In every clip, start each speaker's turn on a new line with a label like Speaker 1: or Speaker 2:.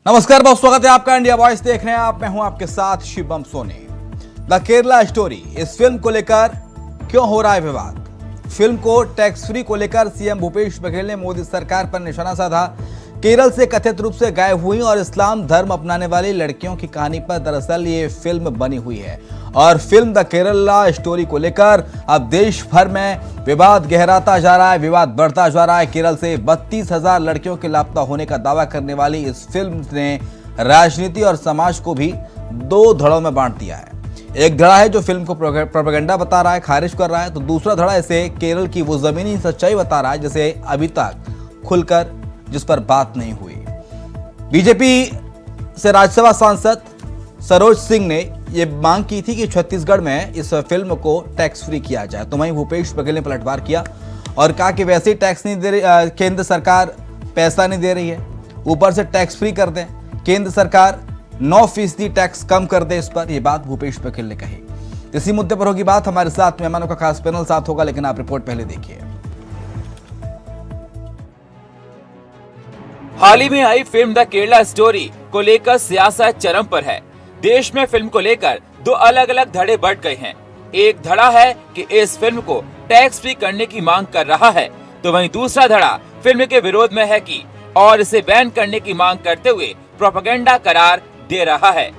Speaker 1: नमस्कार, बहुत स्वागत है आपका इंडिया वॉइस देख रहे हैं आप। मैं हूं आपके साथ शिवम सोनी। द केरला स्टोरी, इस फिल्म को लेकर क्यों हो रहा है विवाद? फिल्म को टैक्स फ्री को लेकर सीएम भूपेश बघेल ने मोदी सरकार पर निशाना साधा। केरल से कथित रूप से गायब हुई और इस्लाम धर्म अपनाने वाली लड़कियों की कहानी पर दरअसल ये फिल्म बनी हुई है और फिल्म द केरला स्टोरी को लेकर अब देश भर में विवाद गहराता जा रहा है, विवाद बढ़ता जा रहा है। केरल से 32,000 लड़कियों के लापता होने का दावा करने वाली इस फिल्म ने राजनीति और समाज को भी दो धड़ों में बांट दिया है। एक धड़ा है जो फिल्म को प्रोपेगेंडा बता रहा है, खारिज कर रहा है, तो दूसरा धड़ा इसे केरल की वो जमीनी सच्चाई बता रहा है जिसे अभी तक खुलकर जिस पर बात नहीं हुई। बीजेपी से राज्यसभा सांसद सरोज सिंह ने ये मांग की थी कि छत्तीसगढ़ में इस फिल्म को टैक्स फ्री किया जाए, तो वहीं भूपेश बघेल ने पलटवार किया और कहा कि वैसे ही टैक्स नहीं दे रही, केंद्र सरकार पैसा नहीं दे रही है, ऊपर से टैक्स फ्री कर दें, केंद्र सरकार 9% टैक्स कम कर दे। इस पर यह बात भूपेश बघेल ने कही। इसी मुद्दे पर होगी बात। हमारे साथ मेहमानों का खास पैनल साथ होगा, लेकिन आप रिपोर्ट पहले देखिए।
Speaker 2: हाल ही में आई फिल्म द केरला स्टोरी को लेकर सियासत चरम पर है। देश में फिल्म को लेकर दो अलग अलग धड़े बढ़ गए हैं। एक धड़ा है कि इस फिल्म को टैक्स फ्री करने की मांग कर रहा है, तो वहीं दूसरा धड़ा फिल्म के विरोध में है कि और इसे बैन करने की मांग करते हुए प्रोपेगेंडा करार दे रहा है।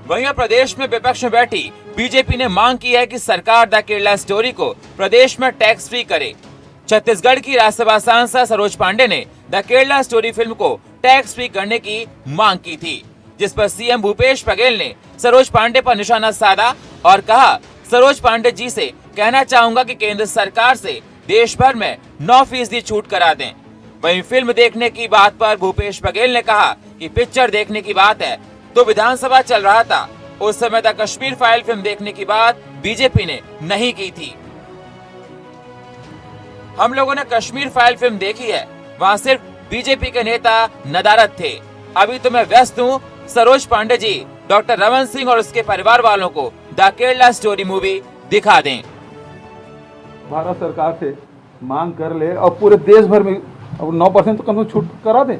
Speaker 2: वहीं प्रदेश में विपक्ष में बैठी बीजेपी ने मांग की है कि सरकार द केरला स्टोरी को प्रदेश में टैक्स फ्री करे। छत्तीसगढ़ की राज्यसभा सांसद सरोज पांडे ने द केरला स्टोरी फिल्म को टैक्स फ्री करने की मांग की थी, जिस पर सीएम भूपेश बघेल ने सरोज पांडे पर निशाना साधा और कहा, सरोज पांडे जी से कहना चाहूंगा कि केंद्र सरकार से देश भर में 9% छूट करा दें। वहीं फिल्म देखने की बात पर भूपेश बघेल ने कहा कि पिक्चर देखने की बात है तो विधानसभा चल रहा था, उस समय तक कश्मीर फाइल फिल्म देखने की बात बीजेपी ने नहीं की थी। हम लोगों ने कश्मीर फाइल फिल्म देखी है, वहाँ सिर्फ बीजेपी के नेता नदारद थे। अभी तो मैं व्यस्त हूँ, सरोज पांडे जी डॉक्टर रमन सिंह और उसके परिवार वालों को द केरला स्टोरी मूवी दिखा दें।
Speaker 3: भारत सरकार से मांग कर ले और पूरे देश भर में 9% तो कम छूट करा दें।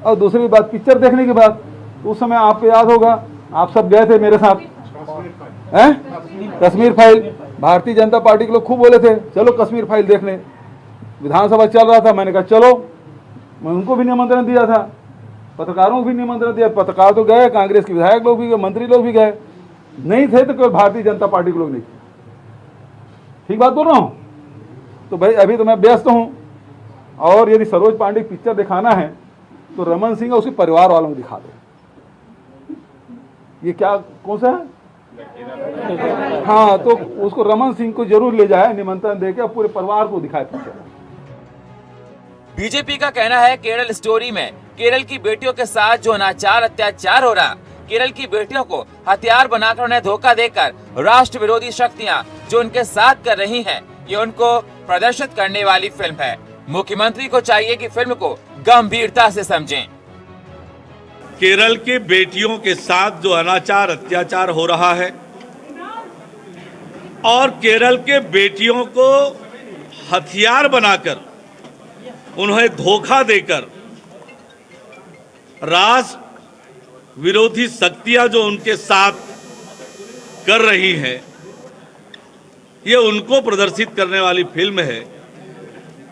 Speaker 3: और दूसरी बात, पिक्चर देखने के बाद उस समय आपको याद होगा, आप सब गए थे मेरे साथ, कश्मीर फाइल। भारतीय जनता पार्टी के लोग खूब बोले थे चलो कश्मीर फाइल देखने, विधानसभा चल रहा था, मैंने कहा चलो। मैं उनको भी निमंत्रण दिया था, पत्रकारों को भी निमंत्रण दिया, पत्रकार तो गए, कांग्रेस के विधायक लोग भी गए, मंत्री लोग भी गए, नहीं थे तो कोई भारतीय जनता पार्टी के लोग नहीं थे। ठीक बात बोल रहा हूँ? तो भाई अभी तो मैं व्यस्त हूँ, और यदि सरोज पांडे की पिक्चर दिखाना है तो रमन सिंह और उसके परिवार वालों को दिखा दो। ये क्या कौन सा है? हाँ, तो उसको रमन सिंह को जरूर ले जाए, निमंत्रण देके पूरे परिवार को दिखाए पिक्चर।
Speaker 2: बीजेपी का कहना है केरल स्टोरी में केरल की बेटियों के साथ जो अनाचार अत्याचार हो रहा, केरल की बेटियों को हथियार बनाकर उन्हें धोखा देकर राष्ट्र विरोधी शक्तियां जो उनके साथ कर रही हैं, ये उनको प्रदर्शित करने वाली फिल्म है। मुख्यमंत्री को चाहिए कि फिल्म को गंभीरता से समझें।
Speaker 4: केरल की बेटियों के साथ जो अनाचार अत्याचार हो रहा है और केरल के बेटियों को हथियार बनाकर उन्हें धोखा देकर राष्ट्र विरोधी शक्तियां जो उनके साथ कर रही हैं, ये उनको प्रदर्शित करने वाली फिल्म है।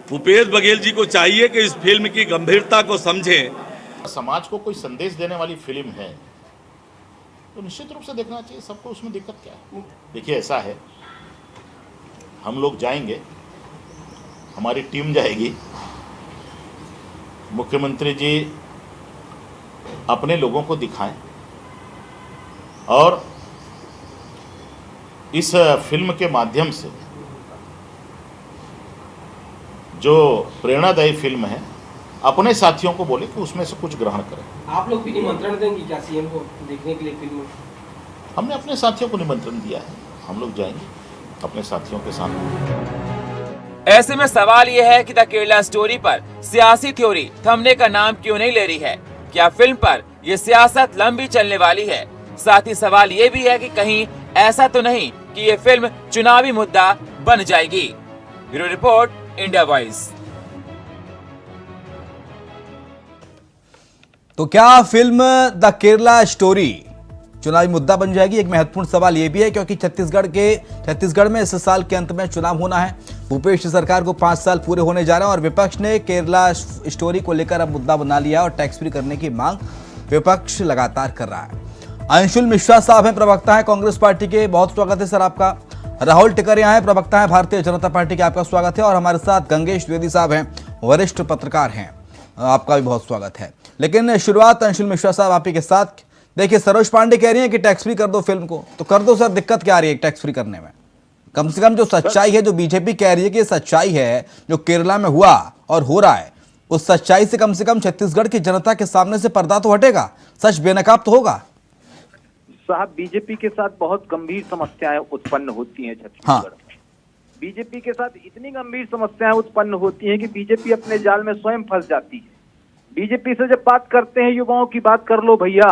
Speaker 4: भूपेश बघेल जी को चाहिए कि इस फिल्म की गंभीरता को समझें।
Speaker 5: समाज को कोई संदेश देने वाली फिल्म है तो निश्चित रूप से देखना चाहिए सबको, उसमें दिक्कत क्या है? देखिए ऐसा है, हम लोग जाएंगे, हमारी टीम जाएगी, मुख्यमंत्री जी अपने लोगों को दिखाएं और इस फिल्म के माध्यम से जो प्रेरणादायी फिल्म है अपने साथियों को बोले कि उसमें से कुछ ग्रहण करें। आप लोग भी निमंत्रण देंगे क्या सीएम को देखने के लिए फिल्म? हमने अपने साथियों को निमंत्रण दिया है, हम लोग जाएंगे अपने साथियों के साथ।
Speaker 2: ऐसे में सवाल यह है कि द केरला स्टोरी पर सियासी थ्योरी थमने का नाम क्यों नहीं ले रही है? क्या फिल्म पर ये सियासत लंबी चलने वाली है? साथ ही सवाल ये भी है कि कहीं ऐसा तो नहीं कि ये फिल्म चुनावी मुद्दा बन जाएगी। Bureau report, India voice.
Speaker 1: तो क्या फिल्म द केरला स्टोरी चुनावी मुद्दा बन जाएगी? एक महत्वपूर्ण सवाल यह भी है क्योंकि छत्तीसगढ़ में इस साल के अंत में चुनाव होना है। भूपेश सरकार को 5 साल पूरे होने जा रहे हैं और विपक्ष ने केरला स्टोरी को लेकर अब मुद्दा बना लिया और टैक्स फ्री करने की मांग विपक्ष लगातार कर रहा है। अंशुल मिश्रा साहब हैं, प्रवक्ता है कांग्रेस पार्टी के। बहुत स्वागत है सर आपका। राहुल टिकरिया हैं, प्रवक्ता है भारतीय जनता पार्टी के। आपका स्वागत है। और हमारे साथ गंगेश द्विवेदी साहब हैं, वरिष्ठ पत्रकार हैं। आपका भी बहुत स्वागत है। लेकिन शुरुआत अंशुल मिश्रा साहब आप ही के साथ। देखिए, सरोज पांडे कह रही हैं कि टैक्स फ्री कर दो फिल्म को, तो कर दो सर। दिक्कत क्या आ रही है टैक्स फ्री करने में? कम से कम जो सच्चाई है, जो बीजेपी कह रही है कि सच्चाई है, जो केरला में हुआ और हो रहा है, उस सच्चाई से कम छत्तीसगढ़ की जनता के सामने से पर्दा तो हटेगा, सच बेनकाब तो होगा।
Speaker 6: साहब, बीजेपी के साथ बहुत गंभीर समस्याएं उत्पन्न होती हैं छत्तीसगढ़ में। बीजेपी के साथ इतनी गंभीर समस्याएं उत्पन्न होती हैं कि बीजेपी अपने जाल में स्वयं फंस जाती है। बीजेपी से जब बात करते हैं युवाओं की बात कर लो भैया,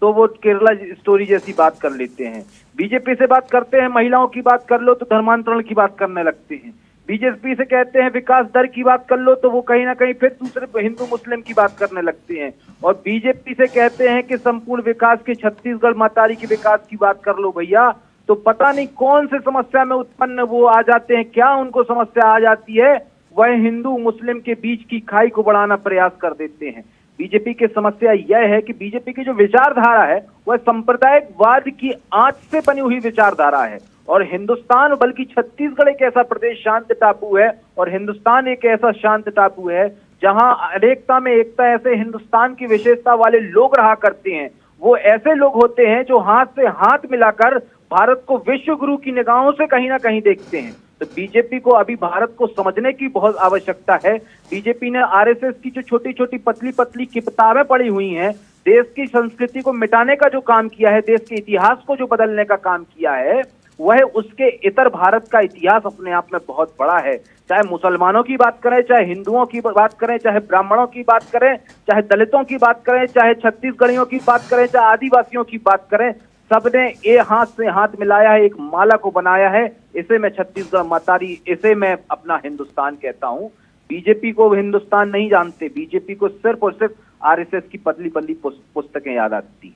Speaker 6: तो वो केरला स्टोरी जैसी बात कर लेते हैं। बीजेपी से बात करते हैं महिलाओं की बात कर लो तो धर्मांतरण की बात करने लगते हैं। बीजेपी से कहते हैं विकास दर की बात कर लो तो वो कहीं ना कहीं फिर दूसरे हिंदू मुस्लिम की बात करने लगते हैं। और बीजेपी से कहते हैं कि संपूर्ण विकास की, छत्तीसगढ़ मातारी के विकास की बात कर लो भैया, तो पता नहीं कौन से समस्या में उत्पन्न वो आ जाते हैं। क्या उनको समस्या आ जाती है, वह हिंदू मुस्लिम के बीच की खाई को बढ़ाना प्रयास कर देते हैं। बीजेपी की समस्या यह है कि बीजेपी की जो विचारधारा है वह सांप्रदायिकवाद की आंच से बनी हुई विचारधारा है। और हिंदुस्तान, बल्कि छत्तीसगढ़ एक ऐसा प्रदेश, शांत टापू है, और हिंदुस्तान एक ऐसा शांत टापू है जहां अनेकता में एकता ऐसे हिंदुस्तान की विशेषता वाले लोग रहा करते हैं। वो ऐसे लोग होते हैं जो हाथ से हाथ मिलाकर भारत को विश्व गुरु की निगाहों से कहीं ना कहीं देखते हैं। तो बीजेपी को अभी भारत को समझने की बहुत आवश्यकता है। बीजेपी ने आरएसएस की जो छोटी छोटी पतली पतली किताबें पढ़ी हुई हैं, देश की संस्कृति को मिटाने का जो काम किया है, देश के इतिहास को जो बदलने का काम किया है, वह उसके इतर भारत का इतिहास अपने आप में बहुत बड़ा है। चाहे मुसलमानों की बात करें, चाहे हिंदुओं की बात करें, चाहे ब्राह्मणों की बात करें, चाहे दलितों की बात करें, चाहे छत्तीसगढ़ियों की बात करें, चाहे आदिवासियों की बात करें, सबने एक हाथ से हाथ मिलाया है, एक माला को बनाया है। इसे मैं छत्तीसगढ़ मातारी, इसे मैं अपना हिंदुस्तान कहता हूं। बीजेपी को हिंदुस्तान नहीं जानते, बीजेपी को सिर्फ और सिर्फ आरएसएस की पतली पतली पुस्तकें याद आती है।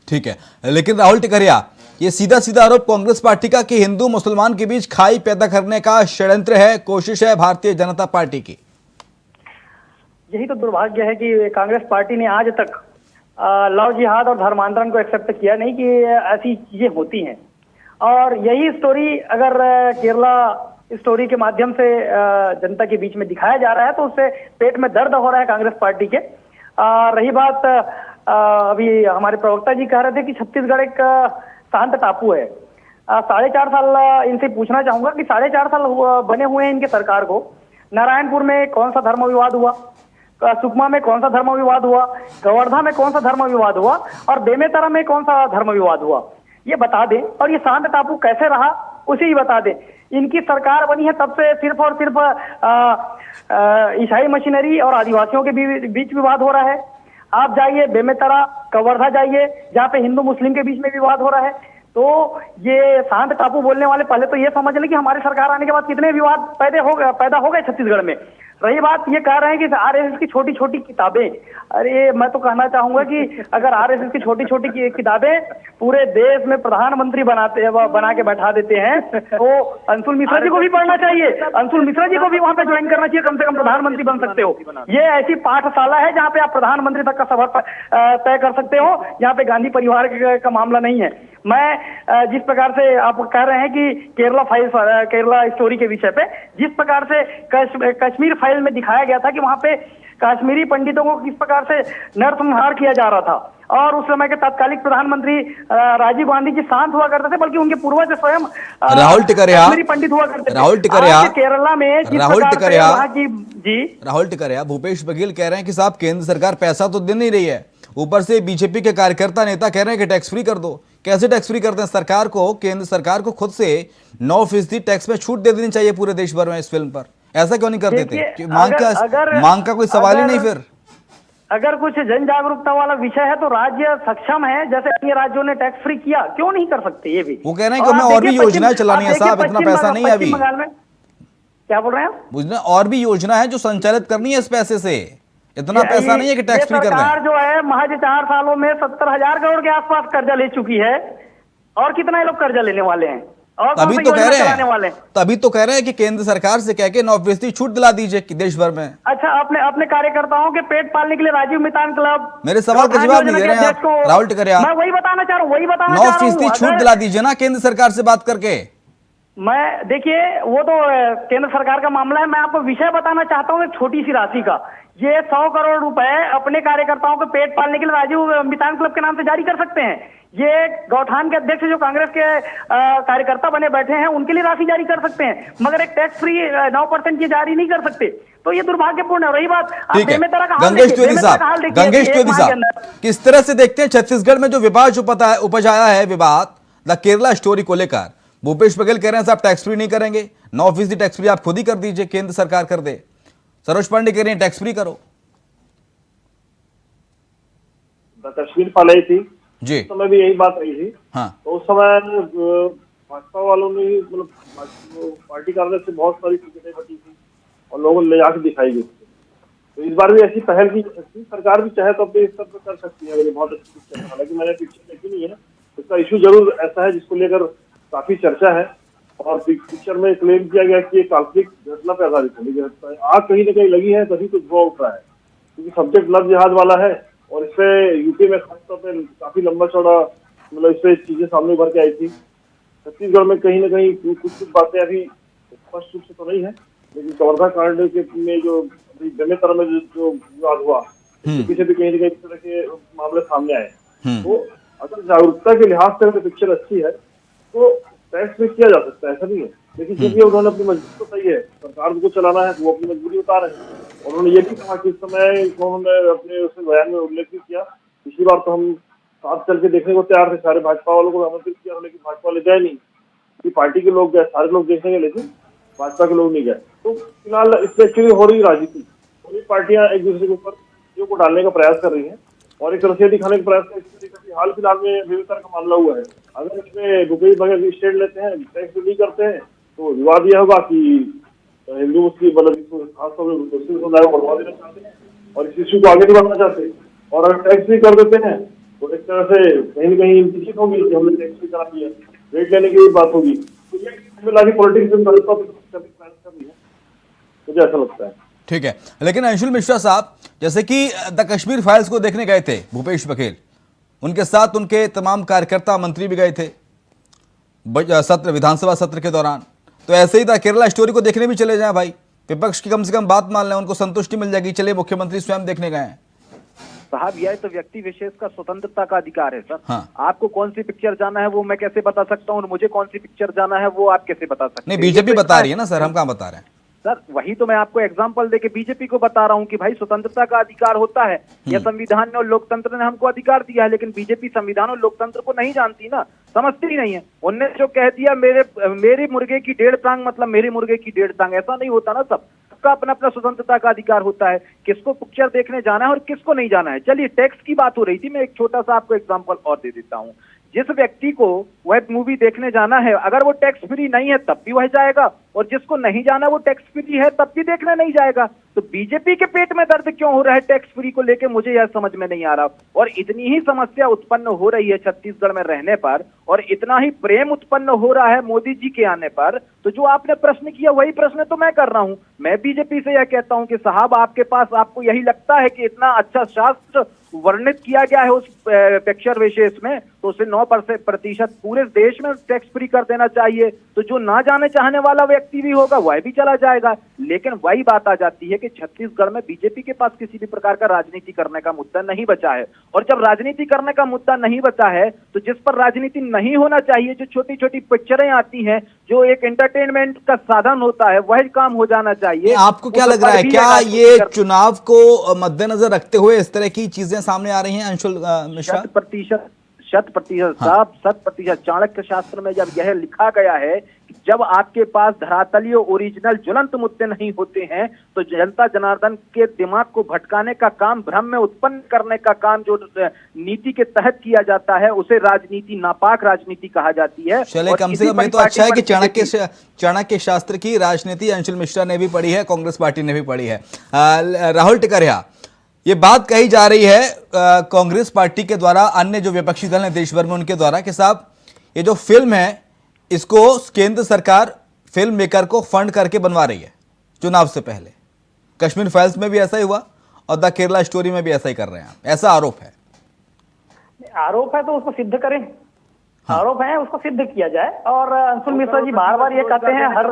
Speaker 1: ठीक है, लेकिन राहुल टिकरिया, ये सीधा सीधा आरोप कांग्रेस पार्टी का कि हिंदू मुसलमान के बीच खाई पैदा करने का षड्यंत्र है, कोशिश है भारतीय जनता पार्टी की।
Speaker 7: यही तो दुर्भाग्य है कि कांग्रेस पार्टी ने आज तक लव जिहाद और धर्मांतरण को एक्सेप्ट किया नहीं कि ऐसी चीजें होती हैं। और यही स्टोरी अगर केरला स्टोरी के माध्यम से जनता के बीच में दिखाया जा रहा है तो उससे पेट में दर्द हो रहा है कांग्रेस पार्टी के। रही बात, अभी हमारे प्रवक्ता जी कह रहे थे कि छत्तीसगढ़ एक शांत टापू है। 4.5 साल इनसे पूछना चाहूंगा कि 4.5 साल बने हुए हैं इनके सरकार को। नारायणपुर में कौन सा धर्म विवाद हुआ, सुकमा में कौन सा धर्म विवाद हुआ, कवर्धा में कौन सा धर्म विवाद हुआ, और बेमेतरा में कौन सा धर्म विवाद हुआ, ये बता दें। और ये शांत टापू कैसे रहा उसे ही बता दें। इनकी सरकार बनी है तब से सिर्फ और सिर्फ ईसाई मशीनरी और आदिवासियों के बीच विवाद हो रहा है। आप जाइए बेमेतरा, कवर्धा जाइए, जहाँ पे हिंदू मुस्लिम के बीच में विवाद हो रहा है। तो ये शांत टापू बोलने वाले पहले तो ये समझ लें कि हमारी सरकार आने के बाद कितने विवाद पैदा हो गए छत्तीसगढ़ में। रही बात, ये कह रहे हैं कि आरएसएस की छोटी छोटी किताबें, अरे मैं तो कहना चाहूंगा कि अगर आरएसएस की छोटी छोटी किताबें पूरे देश में प्रधानमंत्री बना के बैठा देते हैं तो अंशुल मिश्रा जी को भी पढ़ना चाहिए। अंशुल मिश्रा जी को भी वहां पे ज्वाइन करना चाहिए, कम से कम प्रधानमंत्री बन सकते हो। ये ऐसी पाठशाला है जहाँ पे आप प्रधानमंत्री तक का सफर तय कर सकते हो, जहाँ पे गांधी परिवार का मामला नहीं है। मैं जिस प्रकार से आप कह रहे हैं कि केरला स्टोरी के विषय पे, जिस प्रकार से कश्मीर फाइल में दिखाया गया था कि वहां पे कश्मीरी पंडितों को किस प्रकार से नरसंहार किया जा रहा था, और उस समय के तत्कालिक प्रधानमंत्री राजीव गांधी जी शांत हुआ करते थे, बल्कि उनके पूर्वज स्वयं
Speaker 1: राहुल टिकरिया
Speaker 7: पंडित हुआ करते थे।
Speaker 1: राहुल टिकरिया
Speaker 7: केरला में
Speaker 1: राहुल टिकरिया भूपेश बघेल कह रहे हैं कि साहब केंद्र सरकार पैसा तो दे नहीं रही है, ऊपर से बीजेपी के कार्यकर्ता नेता कह रहे हैं कि टैक्स फ्री कर दो। कैसे टैक्स फ्री करते हैं? सरकार को, केंद्र सरकार को खुद से 9% टैक्स में छूट दे देनी चाहिए पूरे देश भर में इस फिल्म पर। ऐसा क्यों नहीं कर देते? मांग का कोई सवाल ही नहीं। फिर
Speaker 7: अगर कुछ जन जागरूकता वाला विषय है तो राज्य सक्षम है, जैसे अन्य राज्यों ने टैक्स फ्री किया, क्यों नहीं कर सकते? ये भी
Speaker 1: वो कह रहे हैं कि हमें और भी योजनाएं चलानी है साहब, इतना पैसा नहीं है अभी।
Speaker 7: बंगाल में क्या बोल रहे हैं?
Speaker 1: और भी योजना है जो संचालित करनी है इस पैसे से, इतना पैसा नहीं है कि टैक्स फ्री कर रहे
Speaker 7: सरकार
Speaker 1: हैं।
Speaker 7: जो है महज 4 सालों में 70,000 करोड़ के आसपास कर्जा ले चुकी है, और कितना ये लोग कर्जा लेने वाले हैं, और कौन
Speaker 1: तभी
Speaker 7: सी
Speaker 1: तो कह
Speaker 7: योजना
Speaker 1: रहे
Speaker 7: चलाने वाले
Speaker 1: हैं,
Speaker 7: हैं?
Speaker 1: तभी तो कह रहे हैं कि केंद्र सरकार से कह के 9% छूट दिला दीजिए कि देश भर में।
Speaker 7: अच्छा, अपने कार्यकर्ताओं के पेट पालने के लिए राजीव मितान क्लब,
Speaker 1: मेरे सवाल का जवाब नहीं दे रहे हैं आप, राहुल टिकरिया।
Speaker 7: मैं वही बताना चाह रहा हूँ
Speaker 1: 9% छूट दिला दीजिए ना केंद्र सरकार से बात करके।
Speaker 7: मैं देखिए, वो तो केंद्र सरकार का मामला है। मैं आपको विषय बताना चाहता हूँ एक छोटी सी राशि का। ये 100 करोड़ रुपए अपने कार्यकर्ताओं को पेट पालने के लिए राजीव मितान क्लब के नाम से जारी कर सकते हैं। ये गौठान के अध्यक्ष जो कांग्रेस के कार्यकर्ता बने बैठे हैं, उनके लिए राशि जारी कर सकते हैं, मगर एक टैक्स फ्री 9% ये जारी नहीं कर सकते। तो ये दुर्भाग्यपूर्ण है। रही बात
Speaker 1: ठीक है,
Speaker 7: बेमेतरा का हाल
Speaker 1: गंगेश
Speaker 7: देखिए,
Speaker 1: त्रिवेदी
Speaker 7: बेमेतरा का हाल
Speaker 1: साहब,
Speaker 7: देखिए,
Speaker 1: गंगेश
Speaker 7: एक
Speaker 1: त्रिवेदी
Speaker 7: माह के
Speaker 1: साहब,
Speaker 7: अंदर।
Speaker 1: किस तरह से देखते हैं छत्तीसगढ़ में जो विवाद उपज आया है, विवाद द केरला स्टोरी को लेकर? भूपेश बघेल कह रहे हैं साहब टैक्स फ्री नहीं करेंगे, 9% टैक्स फ्री आप खुद ही कर दीजिए, केंद्र सरकार कर दे। सरोज पांडे कह रहे हैं टैक्स फ्री करो।
Speaker 8: तस्वीर फैलाई थी
Speaker 1: जी,
Speaker 8: उस समय भी यही बात रही थी।
Speaker 1: हाँ,
Speaker 8: तो उस समय भाजपा वालों ने मतलब पार्टी कार्यालय से बहुत सारी टिकटें बटी थी और लोगों ने ले जाकर दिखाई गई थी। तो इस बार भी ऐसी पहल की जा सकती है। सरकार भी चाहे तो अपने स्तर पर कर सकती है अगर ये बहुत अच्छी पिक्चर है। हालांकि मैंने पिक्चर देखी नहीं है, इसका इशू जरूर ऐसा है जिसको लेकर काफी चर्चा है और पिक्चर में क्लेम किया गया कि ये काल्पनिक घटना पर आधारित है। लेकिन आग कहीं ना कहीं लगी है, तभी तो धुआं उठ रहा है, क्योंकि सब्जेक्ट लव जिहाद वाला है और इससे यूपी में खासतौर पे काफी लंबा चौड़ा मतलब इससे चीजें सामने उभर के आई थी। छत्तीसगढ़ में कहीं ना कहीं कुछ बातें अभी स्पष्ट रूप से तो नहीं है, लेकिन कवर्धा कांड में जो अभी बेमेतरा में जो विवाद हुआ, इसके पीछे भी कहीं ना कहीं इस तरह के मामले सामने आए। तो अगर जागरूकता के लिहाज से अगर पिक्चर अच्छी है तो टैक्स में किया जा सकता है, ऐसा नहीं है। लेकिन क्योंकि उन्होंने अपनी मजबूरी तो सही है, सरकार को चलाना है, वो अपनी मजबूरी बता रहे हैं। और उन्होंने ये भी कहा कि इस समय उन्होंने अपने उस बयान में उल्लेख भी किया, पिछली बार तो हम साथ चल के देखने को तैयार थे, सारे भाजपा वालों को आमंत्रित किया, लेकिन भाजपा वाले गए नहीं। कि पार्टी के लोग गए, सारे लोग देखने गए, लेकिन भाजपा के लोग नहीं गए। तो फिलहाल इसमें एक्चुअली हो रही राजनीति, सभी पार्टियां एक दूसरे के ऊपर चीजों को डालने का प्रयास कर रही है और एक रसीद दिखाने का प्रयास कर रही है। हाल फिलहाल में बेमेतरा का मामला हुआ है, अगर इसमें भूपेश बघेल स्टेट लेते हैं, टैक्स नहीं करते हैं, तो विवाद यह होगा कि हिंदू मुस्लिम मतलब खासतौर पर मुस्लिम समुदाय को बढ़वा देना चाहते हैं और इस इश्यू को आगे नहीं बढ़ना चाहते। और अगर टैक्स भी कर देते हैं तो एक तरह से कहीं न कहीं इम्प्लिसिट होगी कि हमने टैक्स भी करा दिया, रेट लेने की भी बात होगी। तो ये पॉलिटिक्स में भाजपा कर रही है, मुझे ऐसा लगता है।
Speaker 1: ठीक है, लेकिन अंशुल मिश्रा साहब, जैसे कि द कश्मीर फाइल्स को देखने गए थे भूपेश बघेल, उनके साथ उनके तमाम कार्यकर्ता मंत्री भी गए थे सत्र, विधानसभा सत्र के दौरान। तो ऐसे ही द केरला स्टोरी को देखने भी चले जाएं भाई, विपक्ष की कम से कम बात मान लें, उनको संतुष्टि मिल जाएगी, चलिए मुख्यमंत्री स्वयं देखने गए हैं।
Speaker 6: साहब यह तो व्यक्ति विशेष का स्वतंत्रता का अधिकार है सर।
Speaker 1: हाँ।
Speaker 6: आपको कौन सी पिक्चर जाना है वो मैं कैसे बता सकता हूँ, और मुझे कौन सी पिक्चर जाना है वो आप कैसे बता सकते हैं?
Speaker 1: नहीं, बीजेपी बता रही है ना सर, हम कहाँ बता रहे हैं
Speaker 6: सर। वही तो मैं आपको एग्जांपल देके बीजेपी को बता रहा हूँ कि भाई स्वतंत्रता का अधिकार होता है, यह संविधान ने और लोकतंत्र ने हमको अधिकार दिया है, लेकिन बीजेपी संविधान और लोकतंत्र को नहीं जानती ना, समझती ही नहीं है। उनने जो कह दिया मेरे मुर्गे की 1.5 टांग मतलब मेरे मुर्गे की 1.5 टांग, ऐसा नहीं होता ना। सबका अपना अपना स्वतंत्रता का अधिकार होता है, किसको पिक्चर देखने जाना है और किसको नहीं जाना है। चलिए, टैक्स की बात हो रही थी, मैं एक छोटा सा आपको एग्जाम्पल और दे देता हूँ। जिस व्यक्ति को वह मूवी देखने जाना है, अगर वो टैक्स फ्री नहीं है तब भी वह जाएगा, और जिसको नहीं जाना वो टैक्स फ्री है तब भी देखने नहीं जाएगा। तो बीजेपी के पेट में दर्द क्यों हो रहा है टैक्स फ्री को लेके, मुझे यह समझ में नहीं आ रहा। और इतनी ही समस्या उत्पन्न हो रही है छत्तीसगढ़ में रहने पर, और इतना ही प्रेम उत्पन्न हो रहा है मोदी जी के आने पर। तो जो आपने प्रश्न किया वही प्रश्न तो मैं कर रहा हूं। मैं बीजेपी से यह कहता हूं कि साहब आपके पास, आपको यही लगता है कि इतना अच्छा शास्त्र वर्णित किया गया है उस पिक्चर विशेष में, तो उसे 9% पूरे देश में टैक्स फ्री कर देना चाहिए। तो जो ना जाने चाहने वाला व्यक्ति भी होगा वह भी चला जाएगा। लेकिन वही बात आ जाती है कि छत्तीसगढ़ में बीजेपी के पास किसी भी प्रकार का राजनीति करने का मुद्दा नहीं बचा है, और जब राजनीति करने का मुद्दा नहीं बचा है तो जिस पर राजनीति नहीं होना चाहिए, जो छोटी छोटी पिक्चरें आती हैं, जो एक एंटरटेनमेंट का साधन होता है, वह काम हो जाना चाहिए।
Speaker 1: आपको क्या लग रहा है, क्या ये चुनाव को मद्देनजर रखते हुए इस तरह की चीजें सामने आ रही हैं अंशुल मिश्रा?
Speaker 6: 100% साहब, 100%। चाणक्य शास्त्र में जब यह लिखा गया है कि जब आपके पास धरातलीय ओरिजिनल ज्वलंत मुद्दे नहीं होते हैं तो जनता जनार्दन के दिमाग को भटकाने का काम, भ्रम में उत्पन्न करने का काम जो नीति के तहत किया जाता है उसे राजनीति, नापाक राजनीति कहा जाती है।
Speaker 1: चले, कम से कम ये तो अच्छा है कि चाणक्य शास्त्र की राजनीति अंशुल मिश्रा ने भी पढ़ी है, कांग्रेस पार्टी ने भी पढ़ी है। राहुल टिकरिया, ये बात कही जा रही है कांग्रेस पार्टी के द्वारा, अन्य जो विपक्षी दल हैं देश भर में उनके द्वारा कि साहब ये जो फिल्म है इसको केंद्र सरकार फिल्म मेकर को फंड करके बनवा रही है चुनाव से पहले। कश्मीर फाइल्स में भी ऐसा ही हुआ और द केरला स्टोरी में भी ऐसा ही कर रहे हैं आप, ऐसा आरोप है।
Speaker 7: आरोप है तो उसको सिद्ध करें। आरोप है उसको सिद्ध किया जाए। और अंशुल मिश्रा जी बार बार ये कहते हैं, हर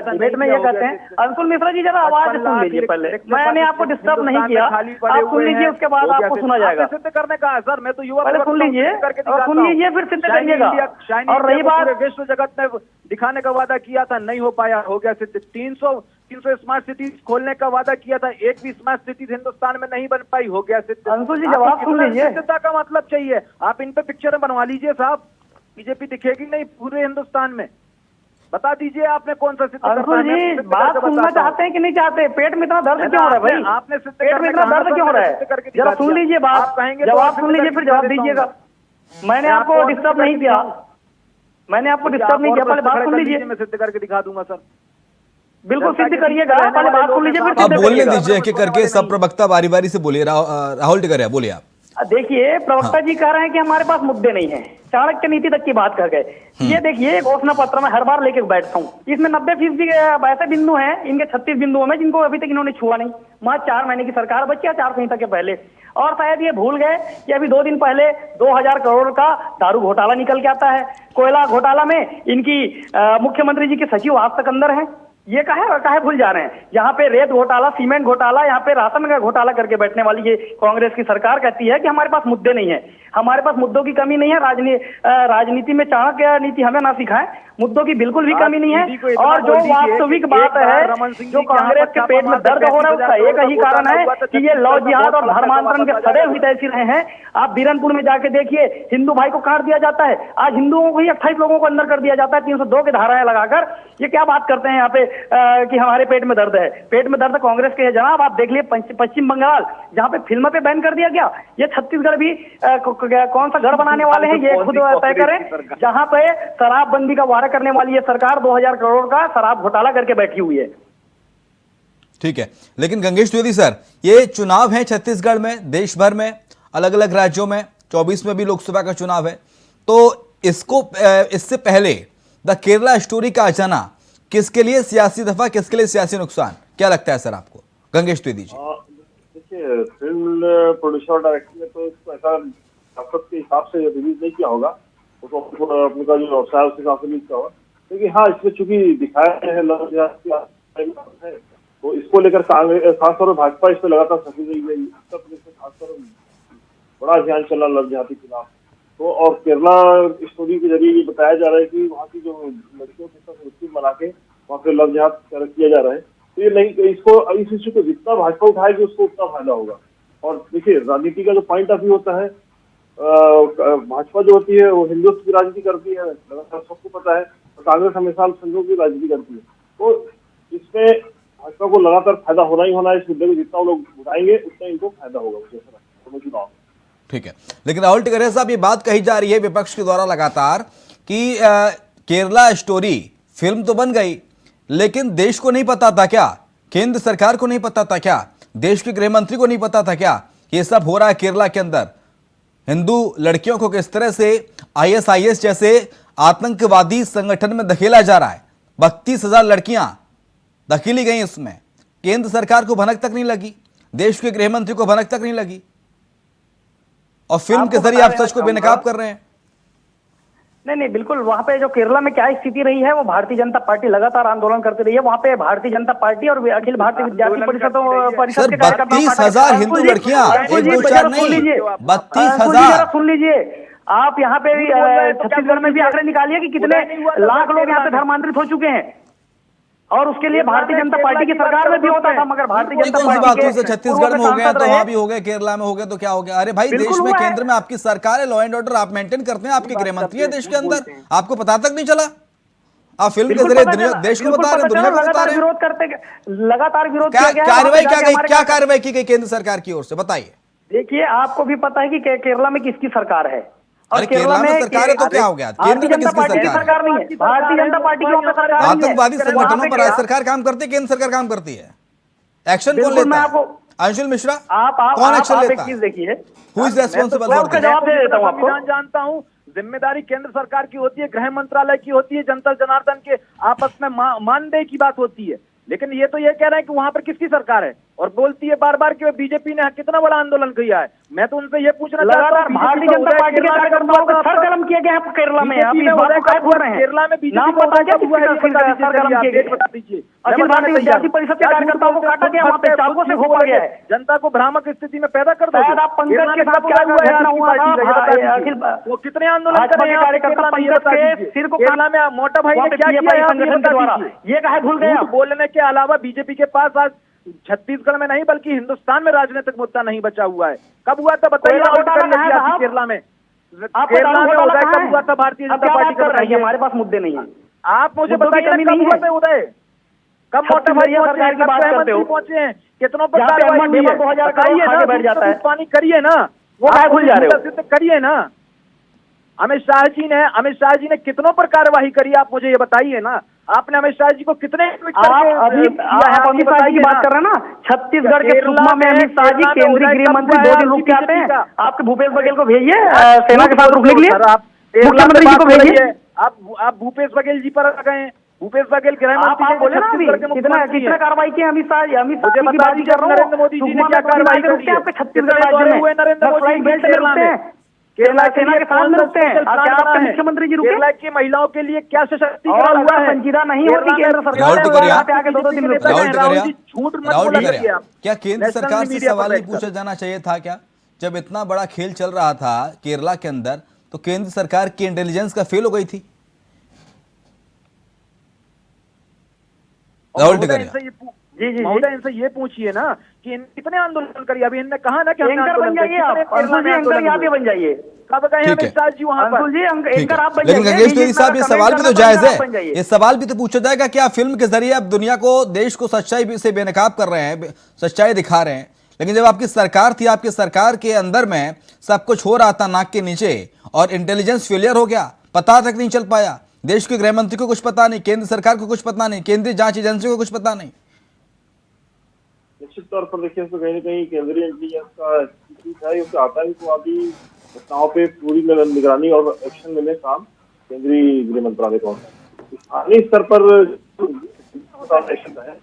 Speaker 7: डिबेट में ये कहते हैं। अंशुल मिश्रा जी जरा आवाज सुन लीजिए पहले, मैंने आपको डिस्टर्ब नहीं किया, आप सुन लीजिए, उसके बाद आपको सुना जाएगा।
Speaker 6: सिद्ध करने का सर, मैं तो युवा
Speaker 7: पहले सुन लीजिए और सुन लीजिए फिर सिद्ध करिएगा। और रही बात
Speaker 6: विश्व जगत में दिखाने का वादा किया था, नहीं हो पाया, हो गया सिद्ध। 300 स्मार्ट सिटी खोलने का वादा किया था, एक भी स्मार्ट सिटी हिंदुस्तान में नहीं बन पाई, हो गया सिद्ध।
Speaker 7: अंशुल जी जवाब सुन लीजिए।
Speaker 6: सिद्धता का मतलब चाहिए, आप इन पे पिक्चर बनवा लीजिए साहब, बीजेपी दिखेगी नहीं पूरे हिंदुस्तान में। बता दीजिए आपने कौन सा सिद्ध करना है।
Speaker 7: अंशुल जी बात सुनना चाहते हैं कि नहीं चाहते? पेट में इतना दर्द क्यों हो रहा है भाई?
Speaker 6: आपने
Speaker 7: पेट में इतना दर्द क्यों हो रहा है? जरा सुन लीजिए बात, जवाब सुन लीजिए फिर जवाब दीजिएगा। मैंने आपको डिस्टर्ब नहीं किया, मैंने आपको डिस्टर्ब नहीं किया, पहले बात सुन लीजिए।
Speaker 6: मैं सिद्ध करके दिखा दूंगा सर,
Speaker 7: बिल्कुल सिद्ध करिएगा, पहले बात सुन लीजिए फिर
Speaker 1: आप
Speaker 7: सिद्ध
Speaker 1: बोलने
Speaker 7: करिएगा।
Speaker 1: दीजिए कि करके सब प्रवक्ता बारी बारी से बोलिए। राहुल टिकरिया बोलिए आप।
Speaker 7: देखिए प्रवक्ता जी कह रहे हैं कि हमारे पास मुद्दे नहीं है, चाणक्य नीति तक की बात कर गए। ये देखिए घोषणा पत्र में हर बार लेके बैठता हूँ, इसमें 90% ऐसे बिंदु हैं, इनके 36 बिंदुओं में जिनको अभी तक इन्होंने छुआ नहीं। मात्र 4 महीने की सरकार बची, आचार संहिता के पहले। और शायद ये भूल गए कि अभी 2 दिन पहले 2000 करोड़ का दारू घोटाला निकल के आता है। कोयला घोटाला में इनकी मुख्यमंत्री जी के सचिव आज तक अंदर हैं। ये काहे भूल जा रहे हैं? यहाँ पे रेत घोटाला, सीमेंट घोटाला, यहाँ पे राशन का घोटाला करके बैठने वाली ये कांग्रेस की सरकार कहती है कि हमारे पास मुद्दे नहीं है। हमारे पास मुद्दों की कमी नहीं है। राजनीति में चाणक्य नीति हमें ना सिखाएं, मुद्दों की बिल्कुल भी कमी नहीं है। और जो वास्तविक बात है, जो कांग्रेस के पेट में दर्द हो रहा है उसका एक ही कारण है कि ये लव जिहाद और धर्मांतरण के सदैव हितैषी रहे हैं। आप बीरनपुर में जाके देखिए, हिंदू भाई को काट दिया जाता है, आज हिंदुओं को ही 28 लोगों को अंदर कर दिया जाता है 302 की धाराएं लगाकर। ये क्या बात करते हैं यहाँ पे कि हमारे पेट में दर्द है? पेट में दर्द कांग्रेस के है जनाब। आप देख लिए पश्चिम बंगाल, जहाँ पे फिल्म पे बैन कर दिया गया, ये छत्तीसगढ़ भी कौन सा घर बनाने वाले हैं ये खुद तय करें। जहाँ पे शराबबंदी का वादा करने वाली ये सरकार 2000 करोड़ का शराब घोटाला करके बैठी हुई है।
Speaker 1: ठीक है, लेकिन गंगेश द्विवेदी सर, ये चुनाव है छत्तीसगढ़ में, देश भर में, अलग अलग राज्यों में, 24 में भी लोकसभा का चुनाव है, तो इससे पहले द केरला स्टोरी का अचाना किसके लिए सियासी दफा, किसके लिए सियासी नुकसान, क्या लगता है सर आपको? गंगेश द्विवेदी जी।
Speaker 8: देखिए, फिल्म प्रोड्यूसर डायरेक्टर ने तो इसको ऐसा ताकत के हिसाब से रिलीज नहीं किया होगा, वो तो अपने का जो व्यवसाय है उस हिसाब से रिलीज किया होगा। लेकिन हाँ, इसमें चूंकि दिखाया है लव जिहाद तो इसको लेकर कांग्रेस खासतौर पर भाजपा इस पर लगातार सफल रही है। उत्तर प्रदेश में खासतौर बड़ा अभियान चला लव जिहाद के खिलाफ। तो और केरला स्टोरी के जरिए ये बताया जा रहा है कि वहाँ की जो लड़कियों के साथ मुस्लिम बना के वहाँ पे लव जिहाद किया जा रहा है। तो ये नहीं, इसको इस इश्यू को जितना भाजपा उठाएगी उसको उतना फायदा होगा। और देखिए, राजनीति का जो पॉइंट ऑफ व्यू होता है, भाजपा जो होती है वो हिंदुत्व की राजनीति करती है, लगातार सबको पता है, और कांग्रेस हमेशा संघों की राजनीति करती है। तो इसमें भाजपा को लगातार फायदा होना ही होना है। इस मुद्दे को जितना वो लोग उठाएंगे उतना इनको फायदा होगा मुझे ऐसा लगता है चुनाव।
Speaker 1: ठीक है, लेकिन राहुल टिकरिया साहब, ये बात कही जा रही है विपक्ष के द्वारा लगातार कि केरला स्टोरी फिल्म तो बन गई, लेकिन देश को नहीं पता था क्या, केंद्र सरकार को नहीं पता था क्या, देश के गृह मंत्री को नहीं पता था क्या ये सब हो रहा है केरला के अंदर? हिंदू लड़कियों को किस तरह से ISIS जैसे आतंकवादी संगठन में धकेला जा रहा है। 32,000 लड़कियां धकेली गई इसमें, केंद्र सरकार को भनक तक नहीं लगी, देश के गृह मंत्री को भनक तक नहीं लगी, और फिल्म के जरिए आप सच को बेनकाब कर रहे हैं।
Speaker 7: नहीं, बिल्कुल। वहाँ पे जो केरला में क्या स्थिति रही है, वो भारतीय जनता पार्टी लगातार आंदोलन करती रही है। वहाँ पे भारतीय जनता पार्टी और अखिल भारतीय विद्यार्थी परिषद के
Speaker 1: 32,000 हिंदू लड़कियां, एक दो चार नहीं, 32,000।
Speaker 7: सुन लीजिए, आप यहाँ पे भी छत्तीसगढ़ में भी आंकड़े निकालिए कि कितने लाख लोग यहाँ पे धर्मांतरित हो चुके हैं। और उसके लिए भारतीय जनता पार्टी की सरकार में भी होता था, मगर भारतीय जनता पार्टी के
Speaker 1: छत्तीसगढ़ में हो गया तो वहां भी हो गया, केरला में हो गया तो क्या हो गया? अरे भाई, देश में केंद्र में आपकी सरकार है, लॉ एंड ऑर्डर आप मेंटेन करते हैं, आपके गृह मंत्री है देश के अंदर, आपको पता तक नहीं चला? आप फिल्म के जरिए देश को बता रहे हैं, दुनिया को बता रहे हैं।
Speaker 7: विरोध करते, लगातार विरोध
Speaker 1: क्या कार्रवाई की गई केंद्र सरकार की ओर से, बताइए।
Speaker 7: देखिए, आपको भी पता है कि केरला में किसकी सरकार है, और
Speaker 1: केरला में सरकार है तो क्या हो गया? केंद्र में किसकी सरकार
Speaker 7: नहीं है? भारतीय जनता पार्टी की सरकार है।
Speaker 1: आतंकवादी संगठनों पर राज्य सरकार काम करती है, केंद्र सरकार काम करती है, एक्शन कौन लेता है? अंशुल मिश्रा,
Speaker 7: आप
Speaker 1: कौन एक्शन
Speaker 7: आप
Speaker 1: लेता
Speaker 7: एक
Speaker 1: है?
Speaker 7: चीज देखिए,
Speaker 1: हु इज रेस्पॉन्सिबल
Speaker 7: मैं
Speaker 1: फॉर
Speaker 7: उसका
Speaker 1: दिस?
Speaker 7: जवाब दे देता हूँ आपको।
Speaker 6: संविधान जानता हूँ, जिम्मेदारी केंद्र सरकार की होती है, गृह मंत्रालय की होती है, जनता जनार्दन के आपस में मानदेय की बात होती है। लेकिन ये तो ये कह रहे हैं कि वहां पर किसकी सरकार है, और बोलती है बार बार कि बीजेपी ने कितना बड़ा आंदोलन किया है। मैं तो उनसे ये पूछना चाहता
Speaker 7: लगातार
Speaker 6: हूँ,
Speaker 7: भारतीय जनता पार्टी के कार्यकर्ताओं का सरगर्म किया गया है केरला में। आप इस बात को क्या बोल रहे हैं?
Speaker 6: केरला में बीजेपी
Speaker 7: नाम बता क्या सरगर्म किया गया?
Speaker 6: बता दीजिए।
Speaker 7: अखिल भारतीय विद्यार्थी परिषद के कार्यकर्ताओं को काटा गया, वहाँ पे चाकू से घोपा गया है।
Speaker 6: जनता को भ्रामक स्थिति में पैदा कर दो।
Speaker 7: शायद आप पंकज के साथ क्या घटना हुआ था? अखिल
Speaker 6: वो कितने आंदोलन कर रहे हैं
Speaker 7: कार्यकर्ता पंकज के सिर को
Speaker 6: केरला में? मोटा भाई ने क्या किया है
Speaker 7: संगठन के द्वारा? ये कहा भूल गए आप?
Speaker 6: बोलने के अलावा बीजेपी के पास आज छत्तीसगढ़ में नहीं बल्कि हिंदुस्तान में राजनीतिक मुद्दा नहीं बचा हुआ है। कब हुआ था बताइए? केरला में, केरला में उदय कब हुआ था भारतीय जनता पार्टी का? बताइए।
Speaker 7: हमारे पास मुद्दे नहीं है,
Speaker 6: आप मुझे बताइए कब हुआ था उदय? कब मोटा भाई सरकार की बात करते हो? पहुंचे हैं कितनों पर कार्रवाई हुई है?
Speaker 7: 2000 करोड़ बैठ जाता है।
Speaker 6: पानी करिए ना,
Speaker 7: वो काय भूल जा रहे हो?
Speaker 6: करिए ना। अमित शाह जी ने कितनों पर कार्रवाई करी, आप मुझे ये बताइए ना। आपने अमित शाह जी को कितने
Speaker 7: आप अमित शाह जी की बात कर रहे हैं ना? छत्तीसगढ़ के सुकमा में अमित शाह जी केंद्रीय गृह मंत्री 2 दिन रुक के आते हैं। आपके भूपेश बघेल को भेजिए सेना के साथ रुकने के लिए, मुख्यमंत्री जी को भेजिए।
Speaker 6: आप भूपेश बघेल जी पर आ गए। भूपेश बघेल गृह मंत्री
Speaker 7: आप बोले ना अभी कितना कार्रवाई की अमित शाह की बात कर रहा हूँ।
Speaker 6: नरेंद्र मोदी जी ने क्या कार्रवाई की है?
Speaker 7: छत्तीसगढ़ राज्य में
Speaker 6: नरेंद्र मोदी
Speaker 7: बेल्ट में रुकते हैं, केरला सेना के साथ में रुकते हैं। आपके मुख्यमंत्री जी रुके?
Speaker 6: केरला की महिलाओं के लिए क्या सशक्तिकरण हुआ है?
Speaker 7: संजीदा नहीं होती केंद्र सरकार,
Speaker 1: राहुल टिकरिया,
Speaker 7: आके 2 दिन रुकते
Speaker 1: राहुल
Speaker 7: हैं।
Speaker 1: टिकरिया, क्या केंद्र सरकार से सवाल नहीं पूछा जाना चाहिए था क्या? जब इतना बड़ा खेल चल रहा था केरला के अंदर, तो केंद्र सरकार की इंटेलिजेंस का फेल हो गई थी। राहुल टिकरिया
Speaker 6: जी महोदय, इनसे ये पूछिए ना कि कितने आंदोलन करिए। अभी इनने कहा ना कि
Speaker 7: एंकर बन जाइए आप, अंशुल जी एंकर यहाँ पे बन जाइए।
Speaker 6: कब गए अमित शाह जी वहाँ पर?
Speaker 7: अंशुल जी एंकर आप बन
Speaker 1: लेकिन
Speaker 7: जाइए।
Speaker 1: गंगेश तिवारी साहब, ये सवाल भी तो जायज है। ये सवाल भी तो पूछा जाएगा कि आप फिल्म के जरिए आप दुनिया को, देश को सच्चाई से बेनकाब कर रहे हैं, सच्चाई दिखा रहे हैं, लेकिन जब आपकी सरकार थी, आपकी सरकार के अंदर में सब कुछ हो रहा था नाक के नीचे, और इंटेलिजेंस फेलियर हो गया, पता तक नहीं चल पाया। देश के गृह मंत्री को कुछ पता नहीं, केंद्र सरकार को कुछ पता नहीं, केंद्रीय जांच एजेंसी को कुछ पता नहीं।
Speaker 8: निश्चित तौर पर देखिए, तो कहीं ना कहीं केंद्रीय इंटेलिजेंस का इंस्टीट्यूट है, उसके आतंकवादी घटनाओं पे पूरी निगरानी और एक्शन लेने काम केंद्रीय गृह मंत्रालय का होता है। स्थानीय स्तर पर एक्शन है,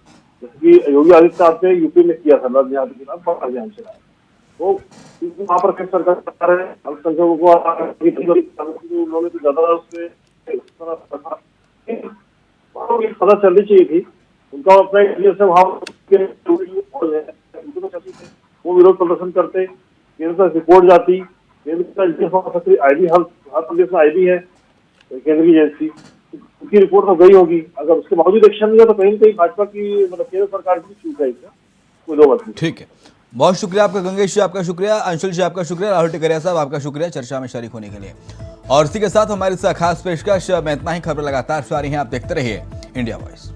Speaker 8: जैसे कि योगी आदित्यनाथ ने यूपी में किया था नरजिहाद के खिलाफ बड़ा अभियान चलाया, वो वहाँ पर सरकार है अल्पसंख्यकों को उन्होंने तो ज्यादा उससे पता चलनी चाहिए थी। उनका अपना वहाँ वो विरोध प्रदर्शन करते, केंद्र से रिपोर्ट जाती, केंद्र का आईबी हर प्रदेश में आईबी है केंद्रीय एजेंसी, उनकी रिपोर्ट तो गई होगी। अगर उसके बावजूद एक्शन नहीं तो कहीं ना कहीं भाजपा की मतलब केंद्र सरकार की चूक है, कोई दो बात नहीं।
Speaker 1: ठीक है, बहुत शुक्रिया आपका गंगेश जी, आपका शुक्रिया अंशुल जी, आपका शुक्रिया राहुल टिकरिया साहब, आपका शुक्रिया चर्चा में शरीक होने के लिए। और इसी के साथ हमारी खास पेशकश में इतना ही। खबर लगातार जारी है, आप देखते रहिए इंडिया वॉइस।